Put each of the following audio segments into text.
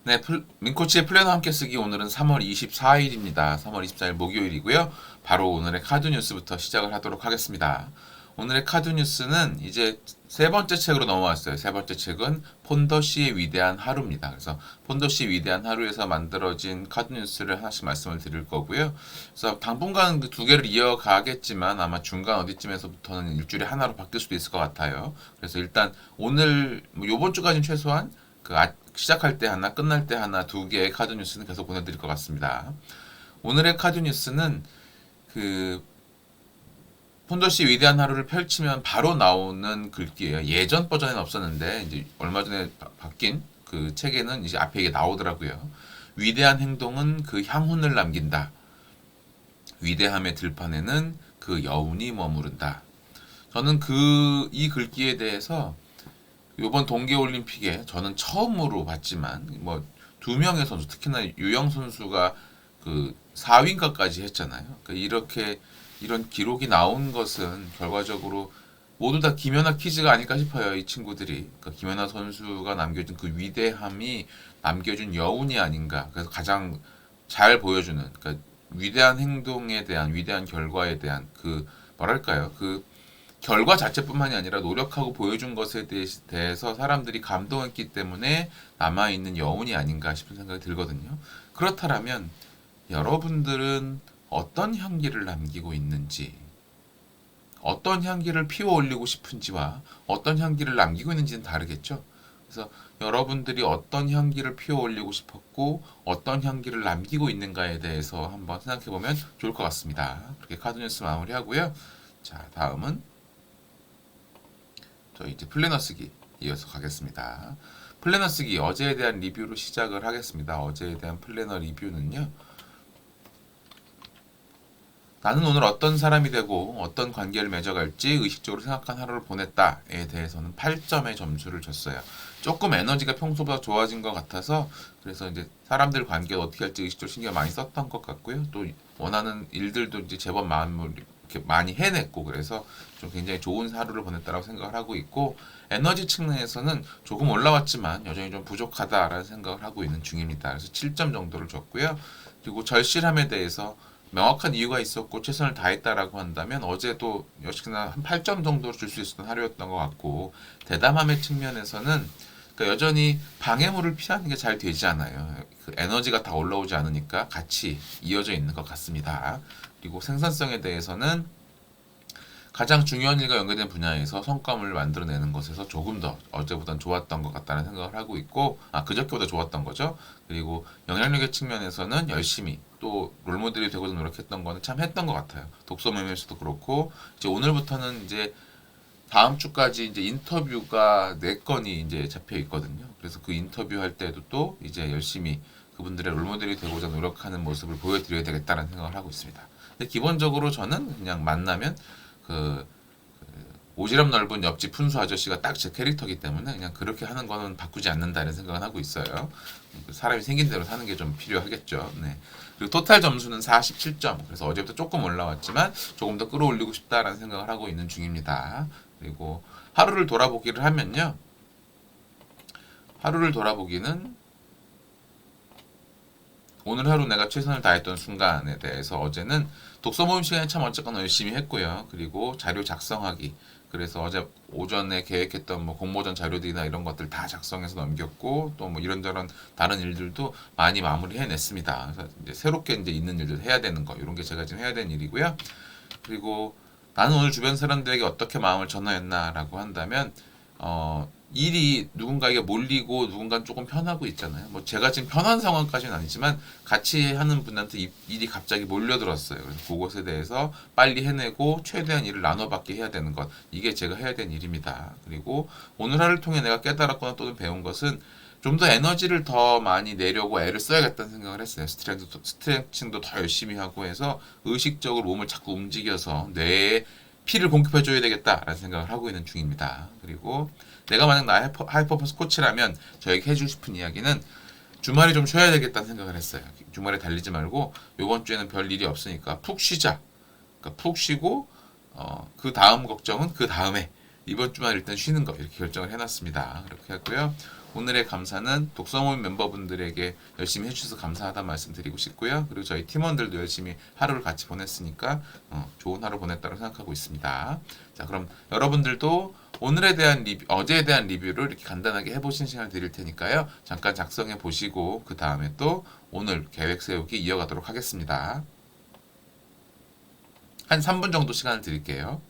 네, 민코치의 플래너 함께 쓰기 오늘은 3월 24일입니다. 3월 24일 목요일이고요. 바로 오늘의 카드 뉴스부터 시작을 하도록 하겠습니다. 오늘의 카드 뉴스는 이제 세 번째 책으로 넘어왔어요. 세 번째 책은 폰더시의 위대한 하루입니다. 그래서 폰더시의 위대한 하루에서 만들어진 카드 뉴스를 하나씩 말씀을 드릴 거고요. 그래서 당분간 그 두 개를 이어가겠지만 아마 중간 어디쯤에서부터는 일주일에 하나로 바뀔 수도 있을 것 같아요. 그래서 일단 오늘 요번 주까지는 최소한 시작할 때 하나, 끝날 때 하나, 두 개의 카드 뉴스는 계속 보내드릴 것 같습니다. 오늘의 카드 뉴스는 그 폰더시 위대한 하루를 펼치면 바로 나오는 글귀예요. 예전 버전에는 없었는데 이제 얼마 전에 바뀐 그 책에는 이제 앞에 이게 나오더라고요. 위대한 행동은 그 향훈을 남긴다. 위대함의 들판에는 그 여운이 머무른다. 저는 이 글귀에 대해서 이번 동계올림픽에 저는 처음으로 봤지만 뭐 두 명의 선수 특히나 유영 선수가 그 4위인가까지 했잖아요. 그러니까 이렇게 이런 기록이 나온 것은 결과적으로 모두 다 김연아 퀴즈가 아닐까 싶어요. 이 친구들이 그러니까 김연아 선수가 남겨준 그 위대함이 남겨준 여운이 아닌가. 그래서 가장 잘 보여주는 그러니까 위대한 행동에 대한 위대한 결과에 대한 그 뭐랄까요 그 결과 자체뿐만이 아니라 노력하고 보여준 것에 대해서 사람들이 감동했기 때문에 남아있는 여운이 아닌가 싶은 생각이 들거든요. 그렇다면 여러분들은 어떤 향기를 남기고 있는지, 어떤 향기를 피워 올리고 싶은지와 어떤 향기를 남기고 있는지는 다르겠죠. 그래서 여러분들이 어떤 향기를 피워 올리고 싶었고 어떤 향기를 남기고 있는가에 대해서 한번 생각해 보면 좋을 것 같습니다. 그렇게 카드 뉴스 마무리하고요. 자, 다음은 저 이제 플래너 쓰기 이어서 가겠습니다. 플래너 쓰기 어제에 대한 리뷰로 시작을 하겠습니다. 어제에 대한 플래너 리뷰는요. 나는 오늘 어떤 사람이 되고 어떤 관계를 맺어갈지 의식적으로 생각한 하루를 보냈다에 대해서는 8점의 점수를 줬어요. 조금 에너지가 평소보다 좋아진 것 같아서 그래서 이제 사람들 관계를 어떻게 할지 의식적으로 신경 많이 썼던 것 같고요. 또 원하는 일들도 이제 제법 마음을 이렇게 많이 해냈고 그래서 좀 굉장히 좋은 하루를 보냈다라고 생각을 하고 있고 에너지 측면에서는 조금 올라왔지만 여전히 좀 부족하다라는 생각을 하고 있는 중입니다. 그래서 7점 정도를 줬고요. 그리고 절실함에 대해서 명확한 이유가 있었고 최선을 다했다라고 한다면 어제도 역시나 한 8점 정도로 줄 수 있었던 하루였던 것 같고 대담함의 측면에서는 그러니까 여전히 방해물을 피하는 게 잘 되지 않아요. 그 에너지가 다 올라오지 않으니까 같이 이어져 있는 것 같습니다. 그리고 생산성에 대해서는 가장 중요한 일과 연계된 분야에서 성과물을 만들어내는 것에서 조금 더 어제보단 좋았던 것 같다는 생각을 하고 있고, 그저께보다 좋았던 거죠. 그리고 영향력의 측면에서는 열심히 또 롤모델이 되고자 노력했던 거는 참 했던 것 같아요. 독서 매매에서도 그렇고, 이제 오늘부터는 이제 다음 주까지 이제 인터뷰가 4건이 이제 잡혀 있거든요. 그래서 그 인터뷰 할 때도 또 이제 열심히 그분들의 롤모델이 되고자 노력하는 모습을 보여드려야 되겠다는 생각을 하고 있습니다. 근데 기본적으로 저는 그냥 만나면 그 오지랖 넓은 옆집 푼수 아저씨가 딱 제 캐릭터이기 때문에 그냥 그렇게 하는 거는 바꾸지 않는다는 생각은 하고 있어요. 사람이 생긴 대로 사는 게 좀 필요하겠죠. 네. 그리고 토탈 점수는 47점. 그래서 어제부터 조금 올라왔지만 조금 더 끌어올리고 싶다라는 생각을 하고 있는 중입니다. 그리고 하루를 돌아보기를 하면요. 하루를 돌아보기는 오늘 하루 내가 최선을 다했던 순간에 대해서 어제는 독서 모임 시간에 참 어쨌거나 열심히 했고요. 그리고 자료 작성하기. 그래서 어제 오전에 계획했던 뭐 공모전 자료들이나 이런 것들 다 작성해서 넘겼고 또 뭐 이런저런 다른 일들도 많이 마무리해냈습니다. 그래서 이제 새롭게 이제 있는 일들 해야 되는 거 이런 게 제가 지금 해야 되는 일이고요. 그리고 나는 오늘 주변 사람들에게 어떻게 마음을 전하였나라고 한다면 일이 누군가에게 몰리고 누군가는 조금 편하고 있잖아요. 뭐 제가 지금 편한 상황까지는 아니지만 같이 하는 분한테 일이 갑자기 몰려들었어요. 그래서 그것에 대해서 빨리 해내고 최대한 일을 나눠받게 해야 되는 것. 이게 제가 해야 되는 일입니다. 그리고 오늘 하루를 통해 내가 깨달았거나 또는 배운 것은 좀 더 에너지를 더 많이 내려고 애를 써야겠다는 생각을 했어요. 스트레칭도 더 열심히 하고 해서 의식적으로 몸을 자꾸 움직여서 뇌에 피를 공급해줘야 되겠다라는 생각을 하고 있는 중입니다. 그리고 내가 만약 나의 하이퍼퍼스 코치라면 저에게 해주고 싶은 이야기는 주말에 좀 쉬어야 되겠다는 생각을 했어요. 주말에 달리지 말고 이번 주에는 별 일이 없으니까 푹 쉬자. 그러니까 푹 쉬고 그 다음 걱정은 그 다음에 이번 주만 일단 쉬는 거 이렇게 결정을 해놨습니다. 그렇게 하고요. 오늘의 감사는 독서모임 멤버분들에게 열심히 해주셔서 감사하다는 말씀 드리고 싶고요. 그리고 저희 팀원들도 열심히 하루를 같이 보냈으니까 좋은 하루 보냈다고 생각하고 있습니다. 자, 그럼 여러분들도 오늘에 대한 리뷰, 어제에 대한 리뷰를 이렇게 간단하게 해보신 시간을 드릴 테니까요. 잠깐 작성해 보시고 그 다음에 또 오늘 계획 세우기 이어가도록 하겠습니다. 한 3분 정도 시간을 드릴게요.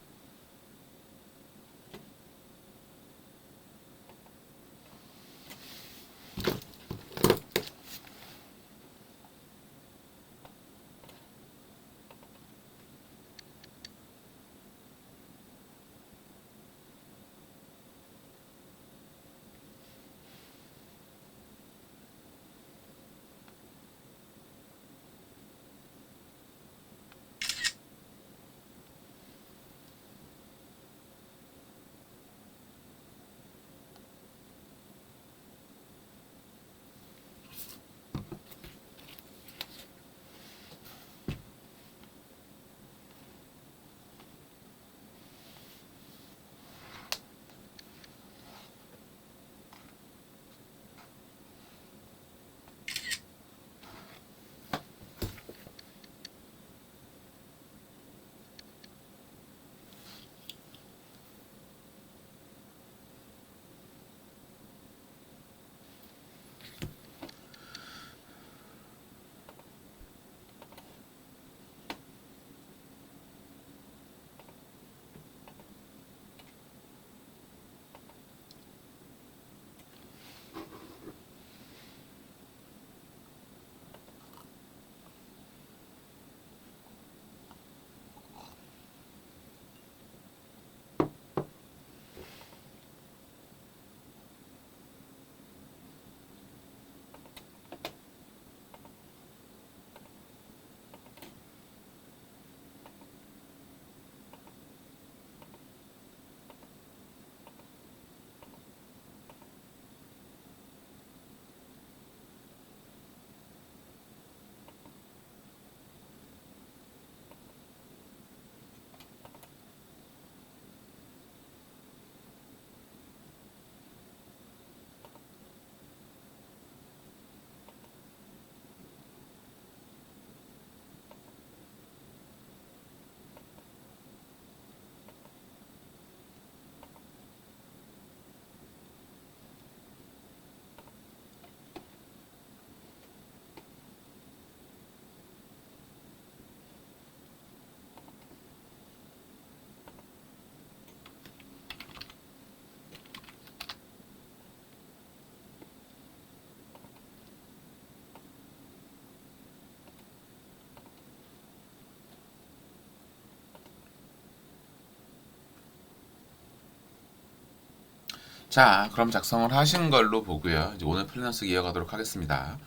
자, 그럼 작성을 하신 걸로 보고요. 이제 오늘 플래너 쓰기 이어가도록 하겠습니다.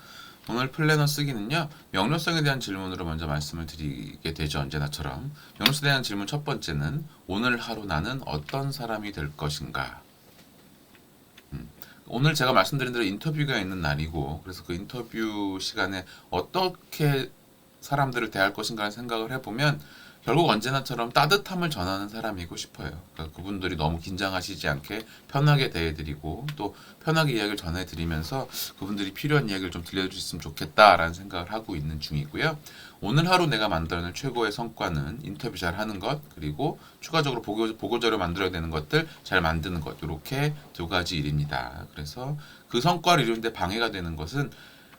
오늘 플래너 쓰기는요, 명료성에 대한 질문으로 먼저 말씀을 드리게 되죠. 언제나처럼. 명료성에 대한 질문 첫 번째는 오늘 하루 나는 어떤 사람이 될 것인가? 오늘 제가 말씀드린 대로 인터뷰가 있는 날이고, 그래서 그 인터뷰 시간에 어떻게 사람들을 대할 것인가를 생각을 해보면 결국 언제나처럼 따뜻함을 전하는 사람이고 싶어요. 그러니까 그분들이 너무 긴장하시지 않게 편하게 대해드리고 또 편하게 이야기를 전해드리면서 그분들이 필요한 이야기를 좀 들려주셨으면 좋겠다라는 생각을 하고 있는 중이고요. 오늘 하루 내가 만들어낸 최고의 성과는 인터뷰 잘 하는 것, 그리고 추가적으로 보고자료 만들어야 되는 것들 잘 만드는 것, 이렇게 두 가지 일입니다. 그래서 그 성과를 이루는데 방해가 되는 것은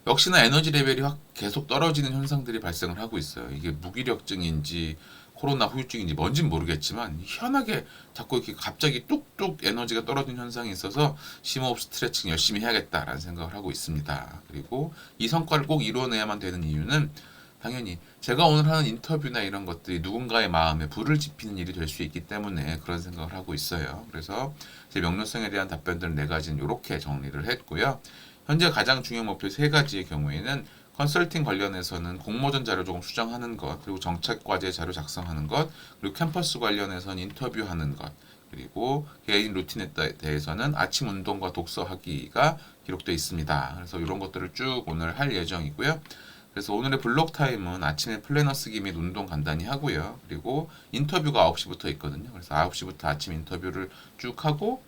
역시나 에너지 레벨이 확 계속 떨어지는 현상들이 발생을 하고 있어요. 이게 무기력증인지 코로나 후유증인지 뭔진 모르겠지만 희한하게 자꾸 이렇게 갑자기 뚝뚝 에너지가 떨어지는 현상이 있어서 심호흡 스트레칭 열심히 해야겠다라는 생각을 하고 있습니다. 그리고 이 성과를 꼭 이뤄내야만 되는 이유는 당연히 제가 오늘 하는 인터뷰나 이런 것들이 누군가의 마음에 불을 지피는 일이 될 수 있기 때문에 그런 생각을 하고 있어요. 그래서 제 명료성에 대한 답변들은 네 가지는 이렇게 정리를 했고요. 현재 가장 중요한 목표 세 가지의 경우에는 컨설팅 관련해서는 공모전 자료 조금 수정하는 것, 그리고 정책과제 자료 작성하는 것, 그리고 캠퍼스 관련해서는 인터뷰하는 것, 그리고 개인 루틴에 대해서는 아침 운동과 독서하기가 기록되어 있습니다. 그래서 이런 것들을 쭉 오늘 할 예정이고요. 그래서 오늘의 블록 타임은 아침에 플래너 쓰기 및 운동 간단히 하고요. 그리고 인터뷰가 9시부터 있거든요. 그래서 9시부터 아침 인터뷰를 쭉 하고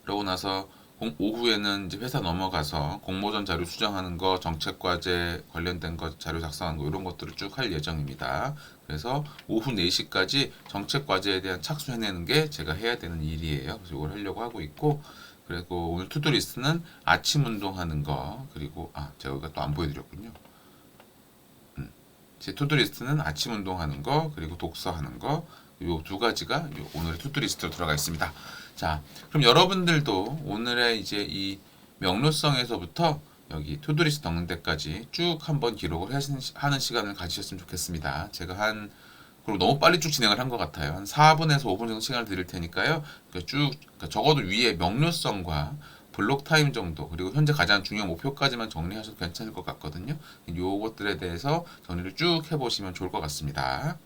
그러고 나서 오후에는 이제 회사 넘어가서 공모전 자료 수정하는 거, 정책 과제 관련된 거 자료 작성하는 거 이런 것들을 쭉 할 예정입니다. 그래서 오후 4시까지 정책 과제에 대한 착수해내는 게 제가 해야 되는 일이에요. 그래서 이걸 하려고 하고 있고 그리고 오늘 투두 리스트는 아침 운동하는 거 그리고 제가 이거 또 안 보여드렸군요. 제 투두 리스트는 아침 운동하는 거 그리고 독서하는 거 요 두 가지가 요 오늘의 투두 리스트로 들어가 있습니다. 자, 그럼 여러분들도 오늘의 이제 이 명료성에서부터 여기 투두 리스트 넣는 데까지 쭉 한번 기록을 하는 시간을 가지셨으면 좋겠습니다. 제가 그리고 너무 빨리 쭉 진행을 한 것 같아요. 한 4분에서 5분 정도 시간을 드릴 테니까요. 그러니까 적어도 위에 명료성과 블록 타임 정도 그리고 현재 가장 중요한 목표까지만 정리하셔도 괜찮을 것 같거든요. 요것들에 대해서 정리를 쭉 해보시면 좋을 것 같습니다.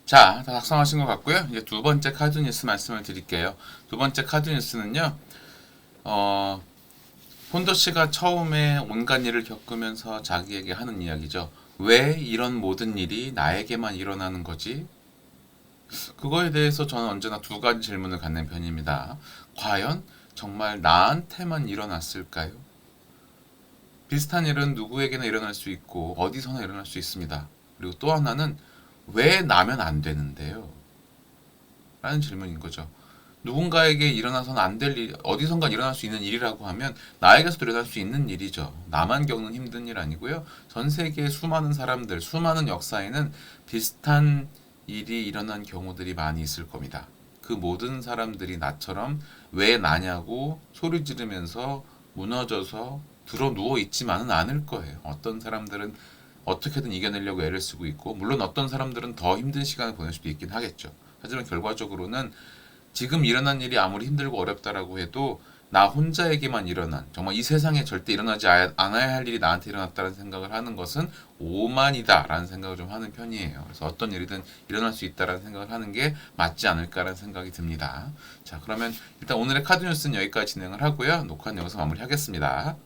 자, 다 작성하신 것 같고요. 이제 두 번째 카드 뉴스 말씀을 드릴게요. 두 번째 카드 뉴스는요. 어, 폰더 씨가 처음에 온갖 일을 겪으면서 자기에게 하는 이야기죠. 왜 이런 모든 일이 나에게만 일어나는 거지? 그거에 대해서 저는 언제나 두 가지 질문을 갖는 편입니다. 과연 정말 나한테만 일어났을까요? 비슷한 일은 누구에게나 일어날 수 있고 어디서나 일어날 수 있습니다. 그리고 또 하나는 왜 나면 안 되는데요? 라는 질문인 거죠. 누군가에게 일어나서는 안 될 일, 어디선가 일어날 수 있는 일이라고 하면 나에게서도 일어날 수 있는 일이죠. 나만 겪는 힘든 일 아니고요. 전 세계의 수많은 사람들, 수많은 역사에는 비슷한 일이 일어난 경우들이 많이 있을 겁니다. 그 모든 사람들이 나처럼 왜 나냐고 소리 지르면서 무너져서 들어 누워 있지만은 않을 거예요. 어떤 사람들은 어떻게든 이겨내려고 애를 쓰고 있고, 물론 어떤 사람들은 더 힘든 시간을 보낼 수도 있긴 하겠죠. 하지만 결과적으로는 지금 일어난 일이 아무리 힘들고 어렵다라고 해도 나 혼자에게만 일어난, 정말 이 세상에 절대 일어나지 않아야 할 일이 나한테 일어났다는 생각을 하는 것은 오만이다라는 생각을 좀 하는 편이에요. 그래서 어떤 일이든 일어날 수 있다라는 생각을 하는 게 맞지 않을까라는 생각이 듭니다. 자, 그러면 일단 오늘의 카드 뉴스는 여기까지 진행을 하고요. 녹화는 여기서 마무리하겠습니다.